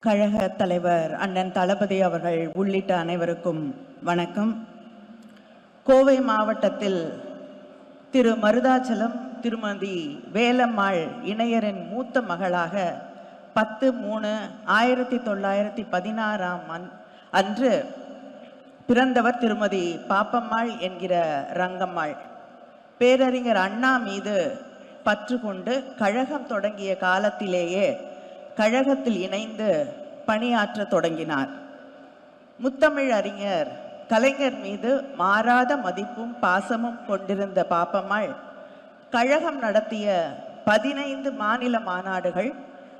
கழக தலைவர் அண்ணன் தளபதி அவர்கள் உள்ளிட்ட அனைவருக்கும் வணக்கம். கோவை மாவட்டத்தில் திரு மருதாச்சலம் திருமதி வேலம்மாள் இணையரின் மூத்த மகளாக 10/3/1916 அன்று பிறந்தவர் திருமதி பாப்பம்மாள் என்கிற ரங்கம்மாள். பேரறிஞர் அண்ணா மீது பற்று கொண்டு கழகம் தொடங்கிய காலத்திலேயே கழகத்தில் இணைந்து பணியாற்ற தொடங்கினார். முத்தமிழ் அறிஞர் கலைஞர் மீது மாறாத மதிப்பும் பாசமும் கொண்டிருந்த பாப்பம்மாள் கழகம் நடத்திய 15 மாநில மாநாடுகள்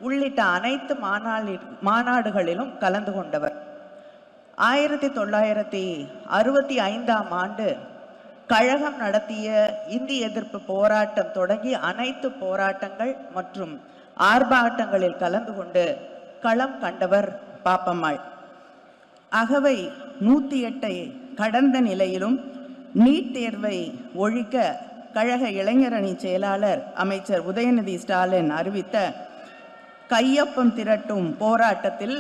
உள்ளிட்ட அனைத்து மாநாடுகளிலும் கலந்து கொண்டவர். 1965ஆம் ஆண்டு கழகம் நடத்திய இந்தி எதிர்ப்பு போராட்டம் தொடங்கி அனைத்து போராட்டங்கள் மற்றும் ஆர்ப்பாட்டங்களில் கலந்து கொண்டு களம் கண்டவர் பாப்பம்மாள். அகவை 108ஐ கடந்த நிலையிலும் நீட் தேர்வை ஒழிக்க கழக இளைஞரணி செயலாளர் அமைச்சர் உதயநிதி ஸ்டாலின் அறிவித்த கையொப்பம் திரட்டும் போராட்டத்தில்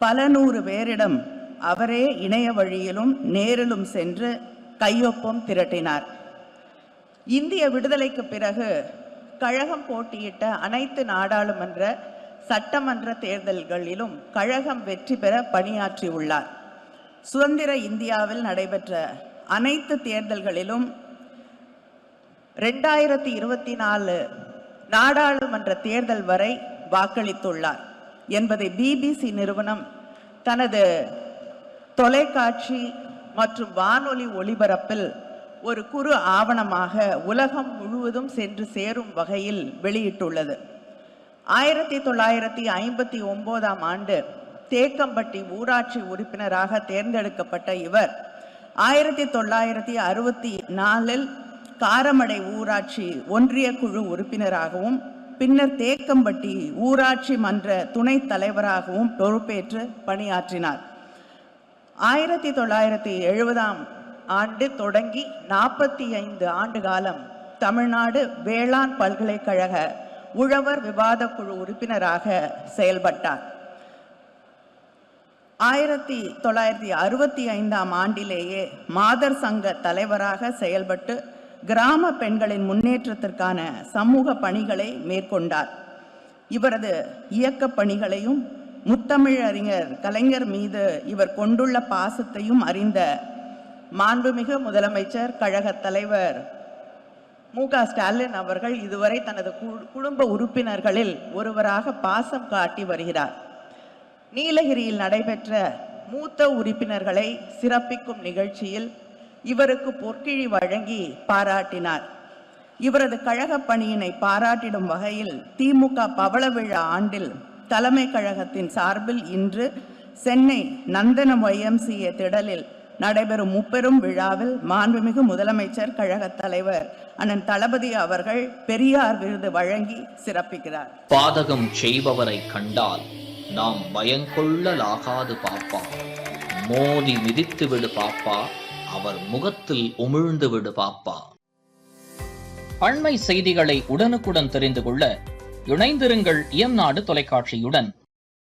பல நூறு பேரிடம் அவரே இணைய வழியிலும் நேரிலும் சென்று கையொப்பம் திரட்டினார். இந்திய விடுதலைக்கு பிறகு கழகம் போட்டியிட்ட அனைத்து நாடாளுமன்ற சட்டமன்ற தேர்தல்களிலும் கழகம் வெற்றி பெற பணியாற்றியுள்ளார். சுதந்திர இந்தியாவில் நடைபெற்ற அனைத்து தேர்தல்களிலும் 2024 நாடாளுமன்ற தேர்தல் வரை வாக்களித்துள்ளார் என்பதை பிபிசி நிறுவனம் தனது தொலைக்காட்சி மற்றும் வானொலி ஒளிபரப்பில் ஒரு குறு ஆவணமாக உலகம் முழுவதும் சென்று சேரும் வகையில் வெளியிட்டுள்ளது. 1959ஆம் ஆண்டு தேக்கம்பட்டி ஊராட்சி உறுப்பினராக தேர்ந்தெடுக்கப்பட்ட இவர் 1964இல் காரமடை ஊராட்சி ஒன்றிய குழு உறுப்பினராகவும் பின்னர் தேக்கம்பட்டி ஊராட்சி மன்ற துணைத் தலைவராகவும் பொறுப்பேற்று பணியாற்றினார். 1970ஆம் ஆண்டு தொடங்கி 45 ஆண்டு காலம் தமிழ்நாடு வேளாண் பல்கலைக்கழக உழவர் விவாத குழு உறுப்பினராக செயல்பட்டார். 1965ஆம் ஆண்டிலேயே மாதர் சங்க தலைவராக செயல்பட்டு கிராம பெண்களின் முன்னேற்றத்திற்கான சமூக பணிகளை மேற்கொண்டார். இவரது இயக்க பணிகளையும் முத்தமிழ் அறிஞர் கலைஞர் மீது இவர் கொண்டுள்ள பாசத்தையும் அறிந்த மாண்புமிகு முதலமைச்சர் கழக தலைவர் மு.க.ஸ்டாலின் அவர்கள் இதுவரை தனது குடும்ப உறுப்பினர்களில் ஒருவராக பாசம் காட்டி வருகிறார். நீலகிரியில் நடைபெற்ற மூத்த உறுப்பினர்களை சிறப்பிக்கும் நிகழ்ச்சியில் இவருக்கு பொற்கிழி வழங்கி பாராட்டினார். இவரது கழக பணியினை பாராட்டிடும் வகையில் திமுக பவள விழா ஆண்டில் தலைமை கழகத்தின் சார்பில் இன்று சென்னை நந்தனம் YMCA திடலில் நடைபெறும் முப்பெரும் விழாவில் மாண்புமிகு முதலமைச்சர் கழக தலைவர் அண்ணன் தளபதி அவர்கள் பெரியார் விருது வழங்கி சிறப்பிக்கிறார். பாதகம் செய்பவரை கண்டால் நாம் பயங்கொள்ளலாகாது பாப்பா, மோதி மிதித்து விடு பாப்பா, அவர் முகத்தில் உமிழ்ந்து விடு பாப்பா. அண்மை செய்திகளை உடனுக்குடன் தெரிந்து கொள்ள இணைந்திருங்கள் இயம்நாடு தொலைக்காட்சியுடன்.